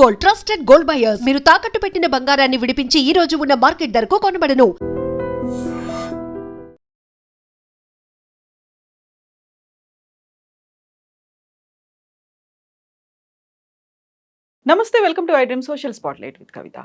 Gold, trusted gold buyers. మీరు తాకట్టు పెట్టిన బంగారాన్ని విడిపించి ఈ రోజు ఉన్న మార్కెట్ ధరకు కొనబడను. నమస్తే, welcome to iDream social spotlight with Kavitha.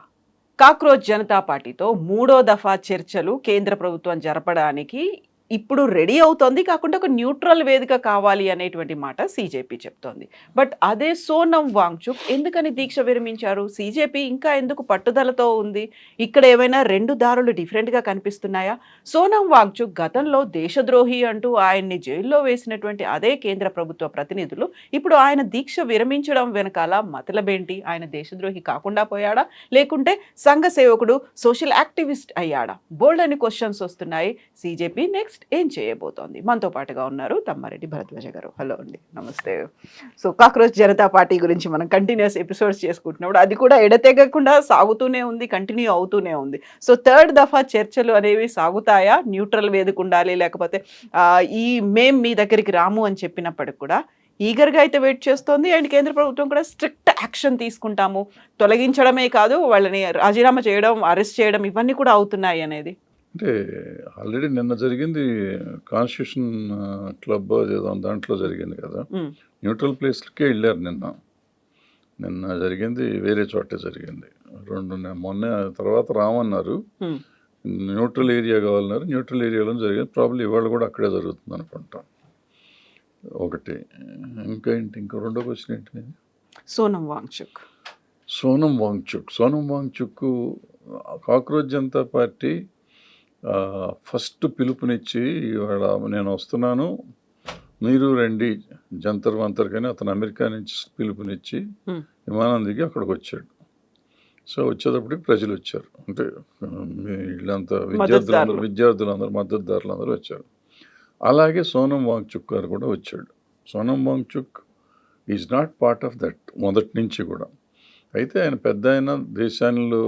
Cockroach Janata పార్టీతో మూడో దఫా చర్చలు కేంద్ర ప్రభుత్వం జరపడానికి ఇప్పుడు రెడీ అవుతోంది. కాకుండా ఒక న్యూట్రల్ వేదిక కావాలి అనేటువంటి మాట సీజేపీ చెప్తోంది. బట్ అదే సోనం వాంగ్చుక్ ఎందుకని దీక్ష విరమించారు? సీజేపీ ఇంకా ఎందుకు పట్టుదలతో ఉంది? ఇక్కడ ఏమైనా రెండు దారులు డిఫరెంట్గా కనిపిస్తున్నాయా? సోనం వాంగ్చుక్ గతంలో దేశద్రోహి అంటూ ఆయన్ని జైల్లో వేసినటువంటి అదే కేంద్ర ప్రభుత్వ ప్రతినిధులు ఇప్పుడు ఆయన దీక్ష విరమించడం వెనకాల మతలబేంటి? ఆయన దేశద్రోహి కాకుండా పోయాడా, లేకుంటే సంఘ సేవకుడు సోషల్ యాక్టివిస్ట్ అయ్యాడా? బోల్డ్ అని క్వశ్చన్స్ వస్తున్నాయి. సీజేపీ నెక్స్ట్ ఏం చేయబోతోంది? మనతో పాటుగా ఉన్నారు తమ్మారెడ్డి భరద్వాజ గారు. హలో అండి, నమస్తే. సో కాక్రోచ్ జనతా పార్టీ గురించి మనం కంటిన్యూస్ ఎపిసోడ్స్ చేసుకుంటున్నప్పుడు అది కూడా ఎడతెగకుండా సాగుతూనే ఉంది, కంటిన్యూ అవుతూనే ఉంది. సో థర్డ్ దఫా చర్చలు అనేవి సాగుతాయా? న్యూట్రల్ వేదిక ఉండాలి, లేకపోతే మేం మీ దగ్గరికి రాము అని చెప్పినప్పటికి కూడా ఈగర్గా అయితే వెయిట్ చేస్తోంది. అండ్ కేంద్ర ప్రభుత్వం కూడా స్ట్రిక్ట్ యాక్షన్ తీసుకుంటాము, తొలగించడమే కాదు వాళ్ళని రాజీనామా చేయడం, అరెస్ట్ చేయడం ఇవన్నీ కూడా అవుతున్నాయి అనేది. అంటే ఆల్రెడీ నిన్న జరిగింది కాన్స్టిట్యూషన్ క్లబ్ ఏదో దాంట్లో జరిగింది కదా, న్యూట్రల్ ప్లేస్లకే వెళ్ళారు. నిన్న జరిగింది వేరే చోటే జరిగింది. మొన్న తర్వాత రామన్నారు, న్యూట్రల్ ఏరియా కావాలన్నారు. న్యూట్రల్ ఏరియాలో జరిగింది. ప్రాబ్లం ఇవాళ కూడా అక్కడే జరుగుతుంది అనుకుంటా. ఒకటి ఇంకా ఏంటి, ఇంకా రెండో క్వశ్చన్ ఏంటి? Sonam Wangchuk cockroach Janata party first పిలుపునిచ్చి ఇవాళ నేను వస్తున్నాను, మీరు రండి జంతర్ మంతర్, కానీ అతను అమెరికా నుంచి పిలుపునిచ్చి విమానం దిగి అక్కడికి వచ్చాడు. సో వచ్చేటప్పటికి ప్రజలు వచ్చారు, అంటే వీళ్ళంతా విద్యార్థులందరూ మద్దతుదారులందరూ వచ్చారు. అలాగే సోనం వాంగ్చుక్ గారు కూడా వచ్చాడు. Sonam Wangchuk is not part of that మొదటి నుంచి కూడా. అయితే ఆయన పెద్ద ఆయన, దేశాల్లో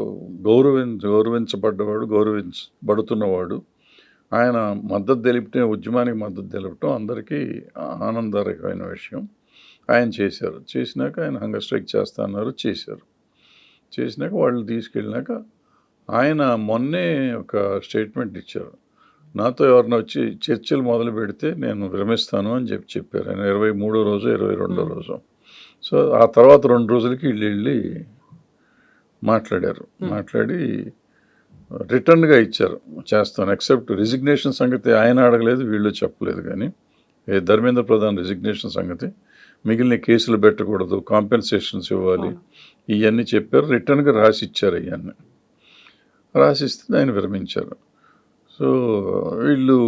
గౌరవించబడ్డవాడు, గౌరవించబడుతున్నవాడు. ఆయన మద్దతు తెలిపితే, ఉద్యమానికి మద్దతు తెలపటం అందరికీ ఆనందకరమైన విషయం. ఆయన చేసినాక ఆయన హంగర్ స్ట్రైక్ చేస్తా అన్నారు, చేసినాక వాళ్ళు తీసుకెళ్ళినాక ఆయన మొన్నే ఒక స్టేట్మెంట్ ఇచ్చారు. నాతో ఎవరిన వచ్చి చర్చలు మొదలు పెడితే నేను విరమిస్తాను అని చెప్పారు. ఆయన 23వ రోజు 22వ రోజు. సో ఆ తర్వాత 2 రోజులకి వెళ్ళి మాట్లాడి రిటర్న్గా ఇచ్చారు, చేస్తాను. ఎక్సెప్ట్ రిజిగ్నేషన్ సంగతి ఆయన అడగలేదు, వీళ్ళు చెప్పలేదు. కానీ ధర్మేంద్ర ప్రధాన్ రిజిగ్నేషన్ సంగతి, మిగిలిన కేసులు పెట్టకూడదు, కాంపెన్సేషన్స్ ఇవ్వాలి, ఇవన్నీ చెప్పారు. రిటర్న్గా రాసిచ్చారు. ఇవన్నీ రాసిస్తే ఆయన విరమించారు. సో వీళ్ళు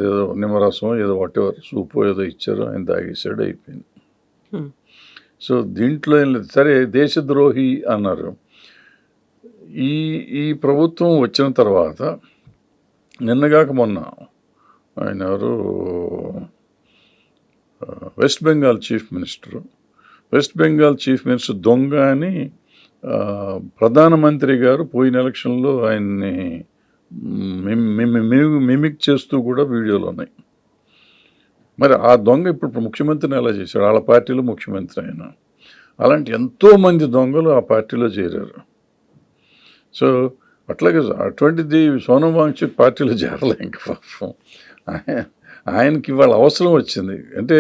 ఏదో నిమ్మరసం ఏదో వాటెవర్ సూపు ఏదో ఇచ్చారు, ఆయన తాగేసాడు, అయిపోయింది. సో దీంట్లో ఏం లేదు. సరే, దేశద్రోహి అన్నారు. ఈ ప్రభుత్వం వచ్చిన తర్వాత నిన్నగాక మొన్న ఆయన ఎవరు, వెస్ట్ బెంగాల్ చీఫ్ మినిస్టర్ దొంగ అని ప్రధానమంత్రి గారు పోయిన ఎలక్షన్లో ఆయన్ని మిమిక్ చేస్తూ కూడా వీడియోలు ఉన్నాయి. మరి ఆ దొంగ ఇప్పుడు ముఖ్యమంత్రిని ఎలా చేశాడు? వాళ్ళ పార్టీలో ముఖ్యమంత్రి అయినా. అలాంటి ఎంతోమంది దొంగలు ఆ పార్టీలో చేరారు. సో అట్లాగే అటువంటిది సోనం వాంగ్చుక్ పార్టీలో చేరలే. ఇంక పాపం ఆయనకి ఇవాళ అవసరం వచ్చింది. అంటే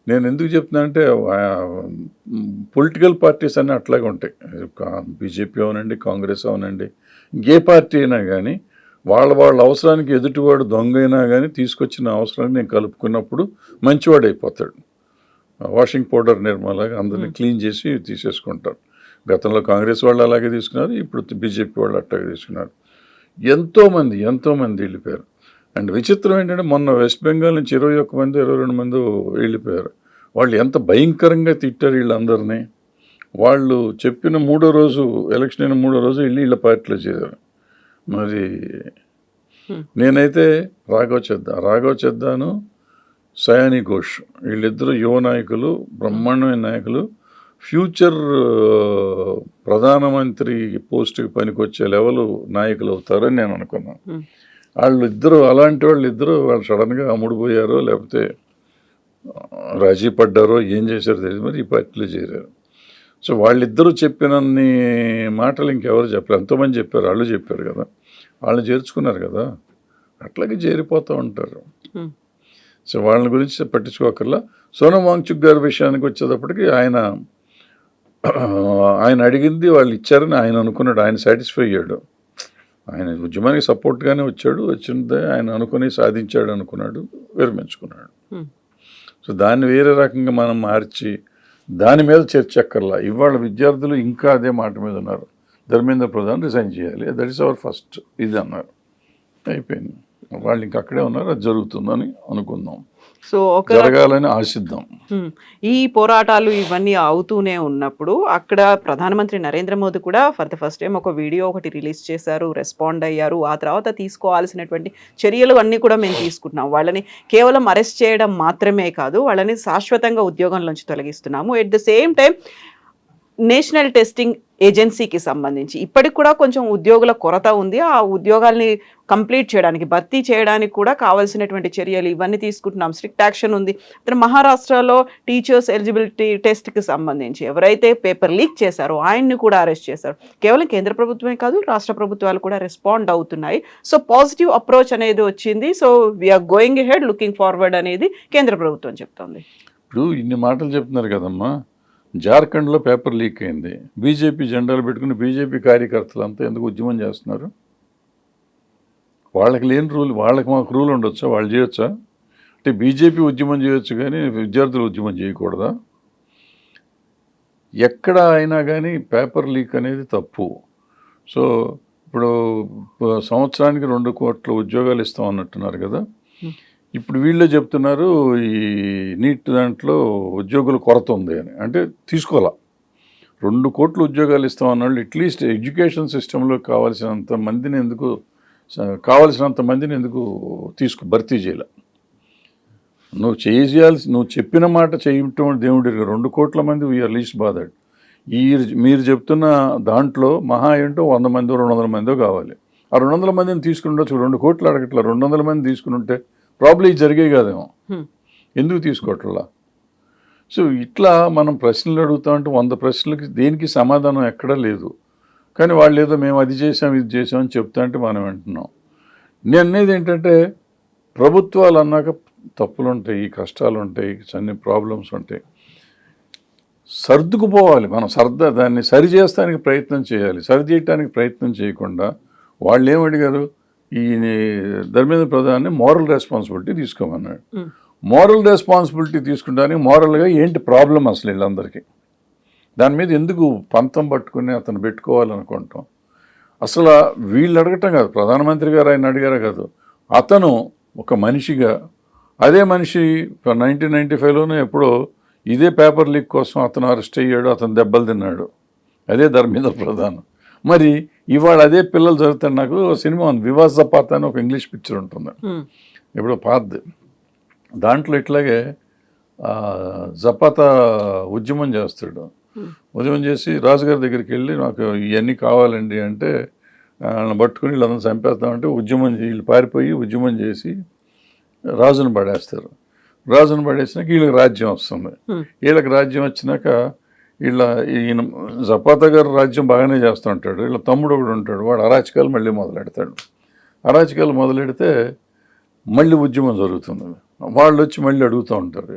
నేను ఎందుకు చెప్తున్నా అంటే, పొలిటికల్ పార్టీస్ అన్నీ అట్లాగే ఉంటాయి. బీజేపీ అవనండి, కాంగ్రెస్ అవనండి, ఇంకే పార్టీ అయినా కానీ వాళ్ళ అవసరానికి ఎదుటివాడు దొంగ అయినా కానీ తీసుకొచ్చిన అవసరాన్ని నేను కలుపుకున్నప్పుడు మంచివాడు అయిపోతాడు. వాషింగ్ పౌడర్ నిర్మాలాగా అందరినీ క్లీన్ చేసి తీసేసుకుంటారు. గతంలో కాంగ్రెస్ వాళ్ళు అలాగే తీసుకున్నారు, ఇప్పుడు బీజేపీ వాళ్ళు అట్లాగే తీసుకున్నారు. ఎంతోమంది వెళ్ళిపోయారు. అండ్ విచిత్రం ఏంటంటే, మొన్న వెస్ట్ బెంగాల్ నుంచి 21 మంది 22 మంది వెళ్ళిపోయారు. వాళ్ళు ఎంత భయంకరంగా తిట్టారు వీళ్ళందరినీ. వాళ్ళు చెప్పిన 3వ రోజు, ఎలక్షన్ అయిన 3వ రోజు వెళ్ళి వీళ్ళ పార్టీలో చేరారు. మరి నేనైతే రాఘవ్ చద్దాను, సయానీ ఘోష్ వీళ్ళిద్దరూ యువ నాయకులు, బ్రహ్మాండమైన నాయకులు. ఫ్యూచర్ ప్రధానమంత్రి పోస్టుకి పనికొచ్చే లెవెల్ నాయకులు అవుతారని నేను అనుకున్నాను. అలాంటి వాళ్ళు సడన్గా అమ్ముడుపోయారో లేకపోతే రాజీ పడ్డారో ఏం చేశారో తెలియదు, మరి ఈ పార్టీలో చేరారు. సో వాళ్ళిద్దరూ చెప్పినన్ని మాటలు ఇంకెవరు చెప్పారు, ఎంతోమంది చెప్పారు, వాళ్ళు చెప్పారు కదా, వాళ్ళని చేర్చుకున్నారు కదా, అట్లాగే చేరిపోతూ ఉంటారు. సో వాళ్ళని గురించి పట్టించుకోకర్లా. సోనం వాంగ్చుక్ గారి విషయానికి వచ్చేటప్పటికి ఆయన అడిగింది వాళ్ళు ఇచ్చారని ఆయన అనుకున్నాడు, ఆయన సాటిస్ఫై అయ్యాడు. ఆయన ఉద్యమానికి సపోర్ట్గానే వచ్చిందే ఆయన అనుకుని సాధించాడు అనుకున్నాడు, విరమించుకున్నాడు. సో దాన్ని వేరే రకంగా మనం మార్చి దాని మీద చర్చ అక్కర్లా. ఇవాళ విద్యార్థులు ఇంకా అదే మాట మీద ఉన్నారు, ధర్మేంద్ర ప్రధాన్ రిజైన్ చేయాలి, దట్ ఈస్ అవర్ ఫస్ట్ ఇది అన్నారు. అయిపోయింది, వాళ్ళు ఇంకా అక్కడే ఉన్నారు, అది జరుగుతుందని అనుకుందాం, సో జరగాలని ఆశిద్దాం. ఈ పోరాటాలు ఇవన్నీ అవుతూనే ఉన్నప్పుడు అక్కడ ప్రధానమంత్రి నరేంద్ర మోదీ కూడా ఫర్ ద ఫస్ట్ టైం ఒక వీడియో ఒకటి రిలీజ్ చేశారు, రెస్పాండ్ అయ్యారు. ఆ తర్వాత తీసుకోవాల్సినటువంటి చర్యలు అన్నీ కూడా మేము తీసుకుంటున్నాం. వాళ్ళని కేవలం అరెస్ట్ చేయడం మాత్రమే కాదు, వాళ్ళని శాశ్వతంగా ఉద్యోగంలోంచి తొలగిస్తున్నాము. At the same time national testing ఏజెన్సీకి సంబంధించి ఇప్పటికి కూడా కొంచెం ఉద్యోగుల కొరత ఉంది. ఆ ఉద్యోగాల్ని కంప్లీట్ చేయడానికి, భర్తీ చేయడానికి కూడా కావాల్సినటువంటి చర్యలు ఇవన్నీ తీసుకుంటున్నాం. స్ట్రిక్ట్ యాక్షన్ ఉంది. మహారాష్ట్రలో టీచర్స్ ఎలిజిబిలిటీ టెస్ట్కి సంబంధించి ఎవరైతే పేపర్ లీక్ చేశారో ఆయన్ని కూడా అరెస్ట్ చేశారు. కేవలం కేంద్ర ప్రభుత్వమే కాదు, రాష్ట్ర ప్రభుత్వాలు కూడా రెస్పాండ్ అవుతున్నాయి. సో పాజిటివ్ అప్రోచ్ అనేది వచ్చింది. So we're going head, looking forward అనేది కేంద్ర ప్రభుత్వం చెప్తోంది. ఇప్పుడు ఇన్ని మాటలు చెప్తున్నారు కదమ్మా, జార్ఖండ్లో పేపర్ లీక్ అయింది, బీజేపీ జెండాలు పెట్టుకుని బీజేపీ కార్యకర్తలు అంతా ఎందుకు ఉద్యమం చేస్తున్నారు? వాళ్ళకి లేని రూల్, వాళ్ళకి మాకు రూల్ ఉండొచ్చా? వాళ్ళు చేయొచ్చా? అంటే బీజేపీ ఉద్యమం చేయొచ్చు కానీ విద్యార్థులు ఉద్యమం చేయకూడదా? ఎక్కడ అయినా కానీ పేపర్ లీక్ అనేది తప్పు. సో ఇప్పుడు సంవత్సరానికి 2 కోట్ల ఉద్యోగాలు ఇస్తాం అన్నట్టున్నారు కదా, ఇప్పుడు వీళ్ళే చెప్తున్నారు ఈ నీట్ దాంట్లో ఉద్యోగుల కొరత ఉంది అని. అంటే తీసుకోవాలా, 2 కోట్ల ఉద్యోగాలు ఇస్తాం అన్నాళ్ళు అట్లీస్ట్ ఎడ్యుకేషన్ సిస్టంలో కావాల్సినంత మందిని ఎందుకు భర్తీ చేయాల? నువ్వు చెప్పిన మాట చేయటం దేవుడి 2 కోట్ల మంది వీఆర్ లీస్ట్ బాధడ్. మీరు చెప్తున్న దాంట్లో మహా ఏంటో 100 మందో 200 మందో కావాలి. ఆ 200 మందిని తీసుకుని ఉండొచ్చు, 2 కోట్లు అడగట్లా, 200 మంది తీసుకుని ఉంటే ప్రాబ్లం జరిగే కాదేమో, ఎందుకు తీసుకోవట్లా? సో ఇట్లా మనం ప్రశ్నలు అడుగుతా ఉంటే 100 ప్రశ్నలకి దేనికి సమాధానం ఎక్కడా లేదు. కానీ వాళ్ళు ఏదో మేము అది చేసాం ఇది చేసాం అని చెప్తా అంటే మనం వింటున్నాం. నేను అనేది ఏంటంటే ప్రభుత్వాలు అన్నాక తప్పులు ఉంటాయి, కష్టాలు ఉంటాయి, అన్ని ప్రాబ్లమ్స్ ఉంటాయి, సర్దుకుపోవాలి. మనం దాన్ని సరి చేస్తానికి ప్రయత్నం చేయాలి. సరి చేయడానికి ప్రయత్నం చేయకుండా వాళ్ళు ఏమడిగారు, ఈ ధర్మేంద్ర ప్రధాన్ని మోరల్ రెస్పాన్సిబిలిటీ తీసుకోమన్నాడు. మోరల్ రెస్పాన్సిబిలిటీ తీసుకుంటానికి మోరల్గా ఏంటి ప్రాబ్లం అసలు వీళ్ళందరికీ? దాని మీద ఎందుకు పంతం పట్టుకుని అతను పెట్టుకోవాలనుకుంటాం? అసలు వీళ్ళు అడగటం కాదు, ప్రధానమంత్రి గారు ఆయన అడిగారా కాదు, అతను ఒక మనిషిగా, అదే మనిషి 1995లోనే ఎప్పుడో ఇదే పేపర్ లీక్ కోసం అతను అరెస్ట్ అయ్యాడు, అతను దెబ్బలు తిన్నాడు, అదే ధర్మేంద్ర ప్రధాన్. మరి ఇవాళ అదే పిల్లలు జరుగుతారు. నాకు సినిమా ఉంది, వివాస్ జపాతా అని ఒక ఇంగ్లీష్ పిక్చర్ ఉంటుంది, ఎప్పుడో పాతది. దాంట్లో ఇట్లాగే జపాతా ఉద్యమం చేస్తాడు. ఉద్యమం చేసి రాజుగారి దగ్గరికి వెళ్ళి నాకు ఇవన్నీ కావాలండి అంటే వాళ్ళని పట్టుకుని వీళ్ళందరూ చంపేస్తామంటే వీళ్ళు పారిపోయి ఉద్యమం చేసి రాజును పడేస్తారు. రాజును పడేసినాక వీళ్ళకి రాజ్యం వస్తుంది. వీళ్ళకి రాజ్యం వచ్చినాక ఈయన జపాతా గారు రాజ్యం బాగానే చేస్తూ ఉంటాడు. వీళ్ళ తమ్ముడు ఒకడు ఉంటాడు, వాడు అరాచకాలు మళ్ళీ మొదలెడతాడు. అరాచకాలు మొదలెడితే మళ్ళీ ఉద్యమం జరుగుతుంది. వాళ్ళు వచ్చి మళ్ళీ అడుగుతూ ఉంటారు,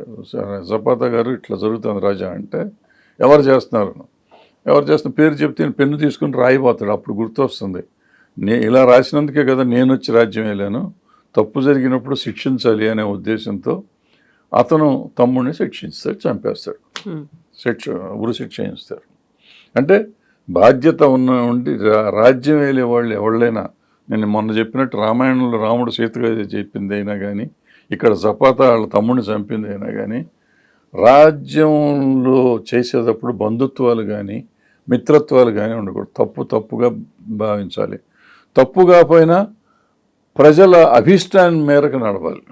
జపాతా గారు ఇట్లా జరుగుతుంది రాజా అంటే, ఎవరు చేస్తున్నారు పేరు చెప్తే పెన్ను తీసుకుని రాయిపోతాడు. అప్పుడు గుర్తొస్తుంది, ఇలా రాసినందుకే కదా నేను వచ్చి రాజ్యం వెళ్ళాను, తప్పు జరిగినప్పుడు శిక్షించాలి అనే ఉద్దేశంతో అతను తమ్ముడిని శిక్షిస్తాడు, చంపేస్తాడు, ఉరి శిక్ష చేయిస్తారు. అంటే బాధ్యత ఉండి రాజ్యం వెళ్ళే వాళ్ళు ఎవళ్ళైనా, నేను మొన్న చెప్పినట్టు రామాయణంలో రాముడు సీతగా చెప్పింది అయినా కానీ, ఇక్కడ జపాతా వాళ్ళ తమ్ముడిని చంపింది అయినా కానీ, రాజ్యంలో చేసేటప్పుడు బంధుత్వాలు కానీ మిత్రత్వాలు కానీ ఉండకూడదు. తప్పుగా భావించాలి. తప్పు కాకపోయినా ప్రజల అభీష్టాన్ని మేరకు నడవాలి.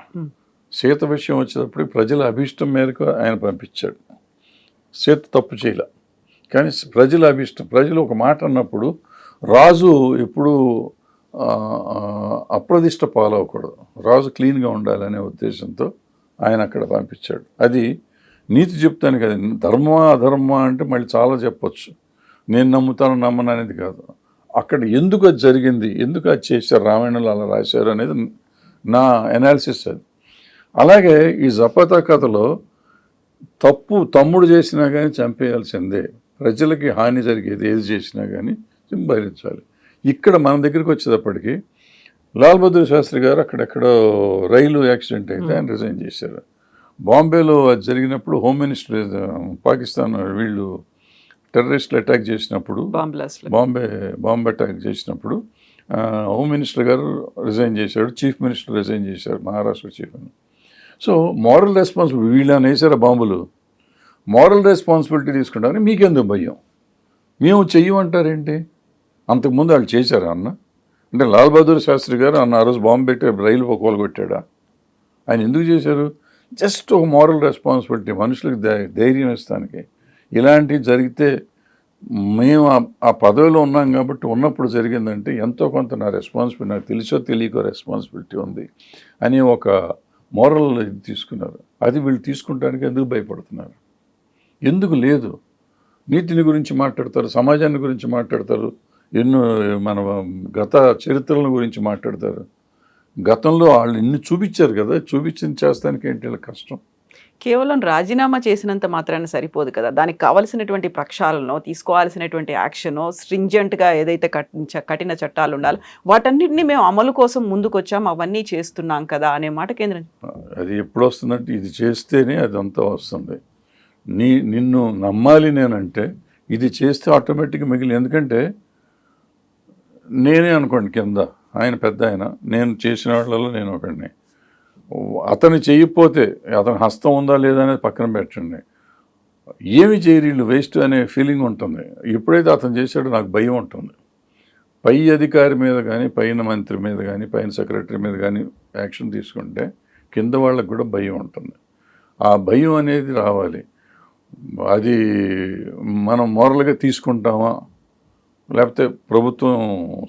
సీత విషయం వచ్చేటప్పుడు ప్రజల అభీష్టం మేరకు ఆయన పంపించాడు. సీత తప్పు చేయలే, కానీ ప్రజల అభీష్టం, ప్రజలు ఒక మాట అన్నప్పుడు రాజు ఎప్పుడు అప్రదిష్ట పాలవకూడదు, రాజు క్లీన్గా ఉండాలనే ఉద్దేశంతో ఆయన అక్కడ పంపించాడు. అది నీతి చెప్తాను కదా, ధర్మ అధర్మ అంటే మళ్ళీ చాలా చెప్పొచ్చు. నేను నమ్ముతాను నమ్మను అనేది కాదు. అక్కడ ఎందుకు అది జరిగింది, ఎందుకు అది చేశారు, రామాయణంలో అలా రాశారు అనేది నా అనాలిసిస్ అది. అలాగే ఈ జపాతా కథలో తప్పు తమ్ముడు చేసినా కానీ చంపేయాల్సిందే, ప్రజలకి హాని జరిగేది ఏది చేసినా కానీ భరించాలి. ఇక్కడ మన దగ్గరికి వచ్చేటప్పటికి లాల్ బహదూర్ శాస్త్రి గారు అక్కడెక్కడో రైలు యాక్సిడెంట్ అయితే ఆయన రిజైన్ చేశారు. బాంబేలో అది జరిగినప్పుడు హోమ్ మినిస్టర్, పాకిస్తాన్ వీళ్ళు టెర్రరిస్టులు అటాక్ చేసినప్పుడు, బాంబే అటాక్ చేసినప్పుడు హోమ్ మినిస్టర్ గారు రిజైన్ చేశాడు, చీఫ్ మినిస్టర్ రిజైన్ చేశారు, Maharashtra chief. So moral responsibility, వీళ్ళని వేసారు బాంబులు, మోరల్ రెస్పాన్సిబిలిటీ తీసుకుంటారని మీకెందుకు భయం, మేము చెయ్యమంటారేంటి? అంతకుముందు వాళ్ళు చేశారా అన్న? అంటే లాల్ బహదూర్ శాస్త్రి గారు అన్న ఆ రోజు బాంబు పెట్టి రైలు కొలగొట్టాడా? ఆయన ఎందుకు చేశారు? జస్ట్ ఒక మోరల్ రెస్పాన్సిబిలిటీ, మనుషులకు ధైర్యం ఇస్తానికి. ఇలాంటివి జరిగితే మేము ఆ పదవిలో ఉన్నాం కాబట్టి ఉన్నప్పుడు జరిగిందంటే ఎంతో కొంత నా రెస్పాన్సిబిలిటీ, నాకు తెలుసో తెలియకో రెస్పాన్సిబిలిటీ ఉంది అని ఒక మోరల్ ఇది తీసుకున్నారు. అది వీళ్ళు తీసుకుంటానికి ఎందుకు భయపడుతున్నారు? ఎందుకు లేదు? నీతిని గురించి మాట్లాడతారు, సమాజాన్ని గురించి మాట్లాడతారు, ఎన్నో మన గత చరిత్రల గురించి మాట్లాడతారు. గతంలో వాళ్ళు ఇన్ని చూపించారు కదా, చూపించింది చేస్తానికి ఏంటి వీళ్ళ కష్టం? కేవలం రాజీనామా చేసినంత మాత్రాన సరిపోదు కదా, దానికి కావాల్సినటువంటి ప్రక్షాళనో, తీసుకోవాల్సినటువంటి యాక్షనో, స్ట్రింజెంట్గా ఏదైతే కఠిన చట్టాలు ఉండాలో వాటన్నిటిని మేము అమలు కోసం ముందుకు వచ్చాం, అవన్నీ చేస్తున్నాం కదా అనే మాట కేంద్రం. అది ఎప్పుడు వస్తుందంటే ఇది చేస్తేనే అదంతా వస్తుంది. నిన్ను నమ్మాలి నేనంటే ఇది చేస్తే ఆటోమేటిక్గా మిగిలి. ఎందుకంటే నేనే అనుకోండి కింద, ఆయన పెద్ద ఆయన, నేను చేసిన వాళ్ళలో నేను ఒకడిని. అతను చేయకపోతే అతని హస్తం ఉందా లేదా అనేది పక్కన పెట్టండి, ఏమి చేయరు వీళ్ళు, వేస్ట్ అనే ఫీలింగ్ ఉంటుంది. ఎప్పుడైతే అతను చేశాడో నాకు భయం ఉంటుంది. పై అధికారి మీద కానీ, పైన మంత్రి మీద కానీ, పైన సెక్రటరీ మీద కానీ యాక్షన్ తీసుకుంటే కింద వాళ్ళకు కూడా భయం ఉంటుంది. ఆ భయం అనేది రావాలి. అది మనం మోరల్గా తీసుకుంటామా, లేకపోతే ప్రభుత్వం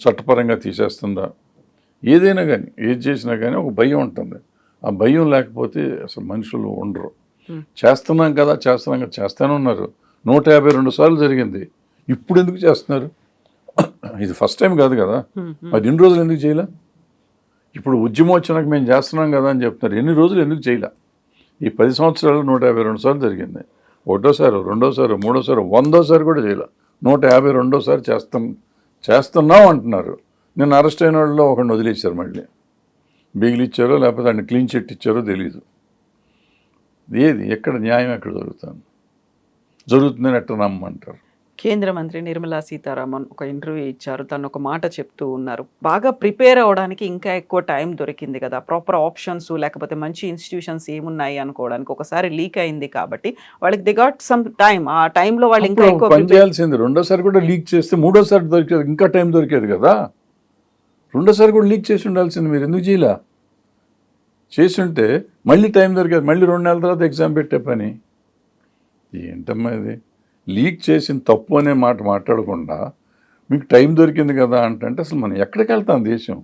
చట్టపరంగా తీసేస్తుందా, ఏదైనా కానీ ఏది చేసినా కానీ ఒక భయం ఉంటుంది. ఆ భయం లేకపోతే అసలు మనుషులు ఉండరు. చేస్తున్నాం కదా చేస్తూనే ఉన్నారు. 152 సార్లు జరిగింది. ఇప్పుడు ఎందుకు చేస్తున్నారు? ఇది ఫస్ట్ టైం కాదు కదా, అది ఎన్ని రోజులు ఎందుకు చేయలే? ఇప్పుడు ఉద్యమం వచ్చినాక మేము చేస్తున్నాం కదా అని చెప్తున్నారు. ఎన్ని రోజులు ఎందుకు చేయలే? ఈ 10 సంవత్సరాలు 152 సార్లు జరిగింది. ఒకటోసారి, రెండోసారి, మూడోసారి, 100సారి కూడా చేయలే. 152సారి చేస్తున్నాం అంటున్నారు. నేను అరెస్ట్ అయిన వాళ్ళలో ఒకరిని వదిలేశారు, మళ్ళీ బెయిల్ ఇచ్చారో లేకపోతే ఆయన క్లీన్ చిట్ ఇచ్చారో తెలీదు. ఏది ఎక్కడ న్యాయం ఎక్కడ జరుగుతుందని ఎట్లా నమ్మంటారు? కేంద్ర మంత్రి నిర్మలా సీతారామన్ ఒక ఇంటర్వ్యూ ఇచ్చారు. తను ఒక మాట చెప్తూ ఉన్నారు, బాగా ప్రిపేర్ అవ్వడానికి ఇంకా ఎక్కువ టైం దొరికింది కదా, ప్రాపర్ ఆప్షన్స్ లేకపోతే మంచి ఇన్స్టిట్యూషన్స్ ఏమున్నాయి అనుకోవడానికి. ఒకసారి లీక్ అయింది కాబట్టి వాళ్ళకి దే గాట్ సమ్ టైం. ఆ టైంలో వాళ్ళు ఇంకా ఎక్కువ పని చేయాల్సింది. రెండోసారి కూడా లీక్ చేస్తే మూడోసారి దొరికేది, ఇంకా టైం దొరికేది కదా. రెండోసారి కూడా లీక్ చేసి ఉండాల్సింది. మీరు ఎందుకు చేయలే? చేసి ఉంటే మళ్ళీ టైం దొరికేది. మళ్ళీ 2 నెలల తర్వాత ఎగ్జామ్ పెట్టే పని ఏంటమ్మా ఇది? లీక్ చేసిన తప్పు అనే మాట మాట్లాడకుండా మీకు టైం దొరికింది కదా అంటే అసలు మనం ఎక్కడికి వెళ్తాం? దేశం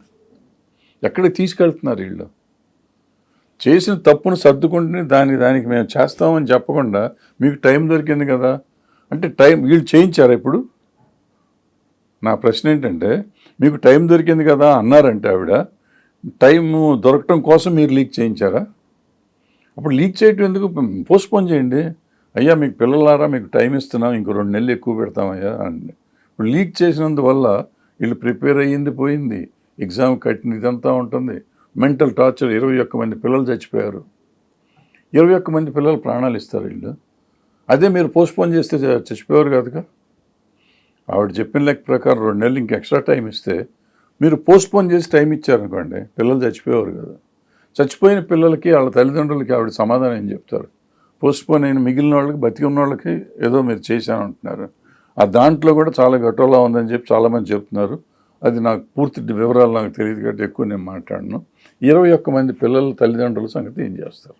ఎక్కడికి తీసుకెళ్తున్నారు వీళ్ళు? చేసిన తప్పును సర్దుకుంటే దానికి మేము చేస్తామని చెప్పకుండా మీకు టైం దొరికింది కదా అంటే టైం వీళ్ళు చేయించారా? ఇప్పుడు నా ప్రశ్న ఏంటంటే, మీకు టైం దొరికింది కదా అన్నారంటే ఆవిడ, టైము దొరకటం కోసం మీరు లీక్ చేయించారా? అప్పుడు లీక్ చేయటం ఎందుకు? పోస్ట్పోన్ చేయండి. అయ్యా మీకు పిల్లలారా మీకు టైం ఇస్తున్నాం, ఇంకో 2 నెలలు ఎక్కువ పెడతామయ్యా అండి. ఇప్పుడు లీక్ చేసినందువల్ల వీళ్ళు ప్రిపేర్ అయ్యింది పోయింది, ఎగ్జామ్ కట్టిన ఇదంతా ఉంటుంది. Mental torture. 21 మంది పిల్లలు చచ్చిపోయారు. 21 మంది పిల్లలు ప్రాణాలు ఇస్తారు వీళ్ళు. అదే మీరు పోస్ట్పోన్ చేస్తే చచ్చిపోయారు కాదుగా. ఆవిడ చెప్పిన లెక్క ప్రకారం 2 నెలలు ఇంక ఎక్స్ట్రా టైం ఇస్తే, మీరు పోస్ట్పోన్ చేసి టైం ఇచ్చారనుకోండి, పిల్లలు చచ్చిపోయేవారు కదా. చచ్చిపోయిన పిల్లలకి వాళ్ళ తల్లిదండ్రులకి ఆవిడ సమాధానం ఏం చెప్తారు? పోస్ట్పోన్ అయిన మిగిలిన వాళ్ళకి, బతికి ఉన్న వాళ్ళకి ఏదో మీరు చేశానంటున్నారు. ఆ దాంట్లో కూడా చాలా గట్టోలా ఉందని చెప్పి చాలామంది చెప్తున్నారు. అది నాకు పూర్తి వివరాలు నాకు తెలియదు కాబట్టి ఎక్కువ నేను మాట్లాడను. 21 మంది పిల్లల తల్లిదండ్రుల సంగతి ఏం చేస్తారు?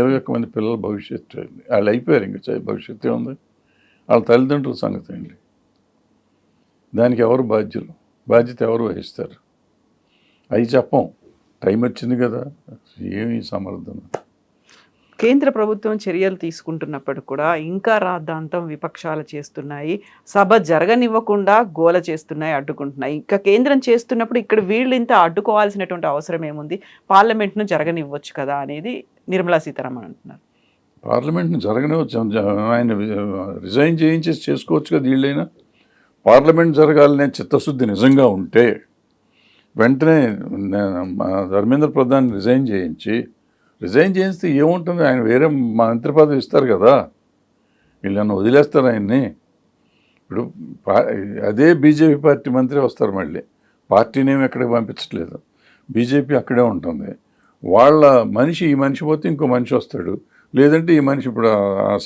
21 మంది పిల్లల భవిష్యత్తు వాళ్ళు అయిపోయారు, ఇంకా భవిష్యత్తు ఉంది. వాళ్ళ తల్లిదండ్రుల సంగతి ఏంటి? దానికి ఎవరు బాధ్యత ఎవరు వహిస్తారు? అవి చెప్పం. టైం వచ్చింది కదా, ఏమి సమర్థన. కేంద్ర ప్రభుత్వం చర్యలు తీసుకుంటున్నప్పుడు కూడా ఇంకా రాద్ధాంతం విపక్షాలు చేస్తున్నాయి, సభ జరగనివ్వకుండా గోల చేస్తున్నాయి, అడ్డుకుంటున్నాయి. ఇంకా కేంద్రం చేస్తున్నప్పుడు ఇక్కడ వీళ్ళు ఇంత అడ్డుకోవాల్సినటువంటి అవసరం ఏముంది, పార్లమెంట్ను జరగనివ్వచ్చు కదా అనేది నిర్మలా సీతారామన్ అంటున్నారు. పార్లమెంట్ని జరగనివచ్చు, ఆయన రిజైన్ చేయించేసి చేసుకోవచ్చు కదా వీళ్ళైనా. పార్లమెంట్ జరగాలనే చిత్తశుద్ధి నిజంగా ఉంటే వెంటనే ధర్మేంద్ర ప్రధాన్ రిజైన్ చేయిస్తే ఏముంటుంది, ఆయన వేరే మంత్రి పదవి ఇస్తారు కదా, వీళ్ళని వదిలేస్తారు ఆయన్ని. ఇప్పుడు అదే బీజేపీ పార్టీ మంత్రి వస్తారు, మళ్ళీ పార్టీనేమి ఎక్కడికి పంపించట్లేదు, బీజేపీ అక్కడే ఉంటుంది. వాళ్ళ మనిషి, ఈ మనిషి పోతే ఇంకో మనిషి వస్తాడు, లేదంటే ఈ మనిషి ఇప్పుడు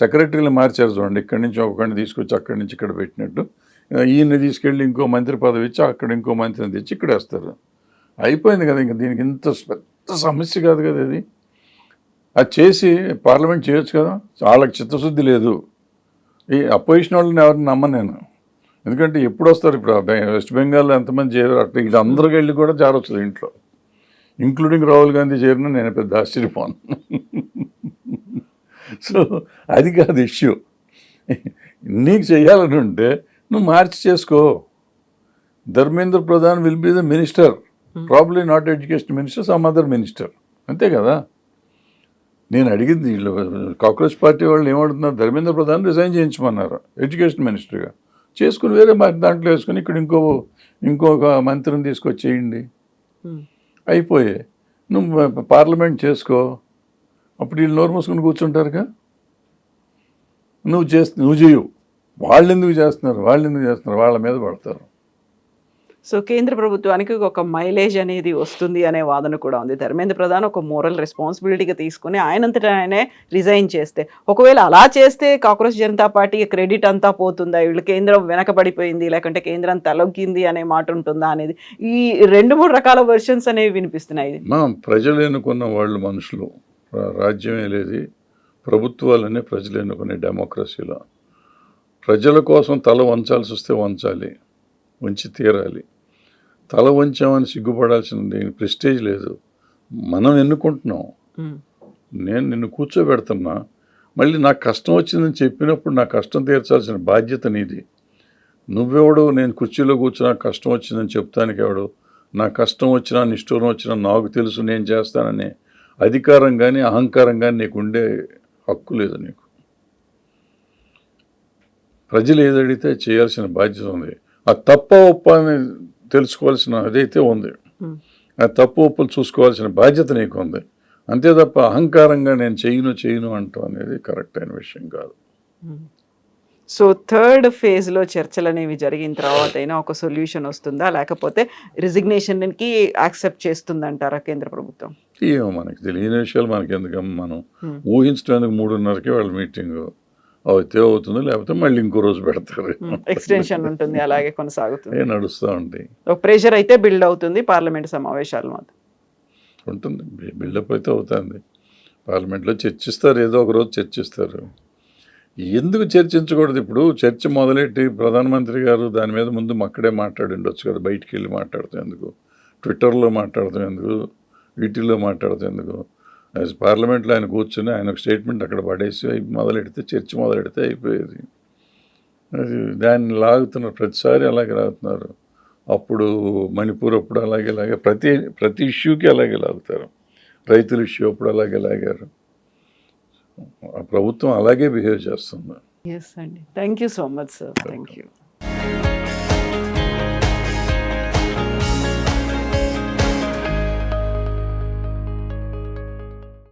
సెక్రటరీలు మార్చారు చూడండి, ఇక్కడి నుంచి ఒకరిని తీసుకొచ్చి అక్కడి నుంచి ఇక్కడ పెట్టినట్టు ఈయన్ని తీసుకెళ్ళి ఇంకో మంత్రి పదవి ఇచ్చి అక్కడ ఇంకో మంత్రిని తెచ్చి ఇక్కడ వేస్తారు. అయిపోయింది కదా, ఇంకా దీనికి ఇంత పెద్ద సమస్య కాదు కదా ఇది. అది చేసి పార్లమెంట్ చేయొచ్చు కదా, వాళ్ళకి చిత్తశుద్ధి లేదు. ఈ అపోజిషన్ వాళ్ళని ఎవరిని నమ్మను నేను, ఎందుకంటే ఎప్పుడు వస్తారు, ఇప్పుడు వెస్ట్ బెంగాల్లో ఎంతమంది చేరారు, అట్లా ఇది అందరికి వెళ్ళి కూడా చేరవచ్చు ఇంట్లో, ఇంక్లూడింగ్ రాహుల్ గాంధీ చేరిన నేను పెద్ద ఆశ్చర్యపోను. సో అది కాదు ఇష్యూ. నీకు చేయాలని ఉంటే నువ్వు మార్చి చేసుకో. Dharmendra Pradhan will be the minister, probably not education minister, some other minister, అంతే కదా. నేను అడిగింది వీళ్ళు కాక్రోచ్ పార్టీ వాళ్ళు ఏమడుతున్నారు, ధర్మేంద్ర ప్రధాన్ రిజైన్ చేయించమన్నారు ఎడ్యుకేషన్ మినిస్టర్గా, చేసుకుని వేరే దాంట్లో వేసుకుని ఇక్కడ ఇంకొక మంత్రిని తీసుకొచ్చేయండి, అయిపోయే. నువ్వు పార్లమెంట్ చేసుకో, అప్పుడు వీళ్ళు నోరు మూసుకుని కూర్చుంటారుగా. నువ్వు చేయవు, వాళ్ళు ఎందుకు చేస్తున్నారు, వాళ్ళ మీద పడతారు. సో కేంద్ర ప్రభుత్వానికి ఒక మైలేజ్ అనేది వస్తుంది అనే వాదన కూడా ఉంది. ధర్మేంద్ర ప్రధాన్ ఒక మోరల్ రెస్పాన్సిబిలిటీగా తీసుకుని ఆయనంతటా ఆయనే రిజైన్ చేస్తే, ఒకవేళ అలా చేస్తే కాక్రోచ్ జనతా పార్టీకి క్రెడిట్ అంతా పోతుందా, వీళ్ళు కేంద్రం వెనకబడిపోయింది లేకంటే కేంద్రం తలొగ్గింది అనే మాట ఉంటుందా అనేది ఈ 2-3 రకాల వెర్షన్స్ అనేవి వినిపిస్తున్నాయి. మా ప్రజలు ఎన్నుకున్న వాళ్ళు మనుషులు, రాజ్యమే లేదు, ప్రభుత్వాలనే ప్రజలు ఎన్నుకునే డెమోక్రసీలో ప్రజల కోసం తల వంచాల్సి వస్తే వంచి తీరాలి. తల వంచామని సిగ్గుపడాల్సింది ప్రెస్టేజ్ లేదు. మనం ఎన్నుకుంటున్నాం, నేను నిన్ను కూర్చోబెడుతున్నా, మళ్ళీ నాకు కష్టం వచ్చిందని చెప్పినప్పుడు నా కష్టం తీర్చాల్సిన బాధ్యత నీది. నువ్వెవడు నేను కుర్చీలో కూర్చున్నా కష్టం వచ్చిందని చెప్తానికి ఎవడు, నా కష్టం వచ్చినా నిష్ఠూరం వచ్చినా నాకు తెలుసు నేను చేస్తాననే అధికారం కానీ అహంకారం కానీ నీకు ఉండే హక్కు లేదు. నీకు ప్రజలు ఏదడిగితే చేయాల్సిన బాధ్యత ఉంది. ఆ తప్ప ఒప్ప అని తెలుసుకోవాల్సిన అదైతే ఉంది, ఆ తప్పు ఒప్పులు చూసుకోవాల్సిన బాధ్యత నీకు ఉంది. అంతే తప్ప అహంకారంగా నేను చేయను అంటాం అనేది కరెక్ట్ అయిన విషయం కాదు. సో 3rd ఫేజ్లో చర్చలు అనేవి జరిగిన తర్వాత అయినా ఒక సొల్యూషన్ వస్తుందా, లేకపోతే రిజిగ్నేషన్కి యాక్సెప్ట్ చేస్తుందంటారా కేంద్ర ప్రభుత్వం? ఏమో మనకి తెలియని విషయాలు మనకి ఎందుకమ్మా, మనం ఊహించడానికి 3:30కి వాళ్ళ మీటింగ్ అయితే అవుతుంది, లేకపోతే మళ్ళీ ఇంకో రోజు పెడతారు, ఎక్స్టెన్షన్ ఉంటుంది, అలాగే కొనసాగుతుంది, నడుస్తూ ఉంటాయి. ప్రెషర్ అయితే బిల్డ్ అవుతుంది పార్లమెంట్ సమావేశాలు మాత్రం ఉంటుంది, బిల్డప్ అయితే అవుతుంది. పార్లమెంట్లో చర్చిస్తారు, ఏదో ఒక రోజు చర్చిస్తారు. ఎందుకు చర్చించకూడదు? ఇప్పుడు చర్చ మొదలెట్టి ప్రధానమంత్రి గారు దాని మీద ముందు అక్కడే మాట్లాడి ఉండొచ్చు కదా, బయటికి వెళ్ళి మాట్లాడుతాం ఎందుకు, ట్విట్టర్లో మాట్లాడతాం ఎందుకు, వీటిల్లో మాట్లాడతాం ఎందుకు? పార్లమెంట్లో ఆయన కూర్చొని ఆయన ఒక స్టేట్మెంట్ అక్కడ పడేసి చర్చ మొదలెడితే అయిపోయేది. అది దాన్ని లాగుతున్నారు, ప్రతిసారి అలాగే లాగుతున్నారు. అప్పుడు మణిపూర్ అప్పుడు అలాగే ప్రతి ఇష్యూకి అలాగే లాగుతారు. రైతుల ఇష్యూ అప్పుడు అలాగే లాగారు. ఆ ప్రభుత్వం అలాగే బిహేవ్ చేస్తుంది. ఎస్ అండి, thank you so much sir, thank you.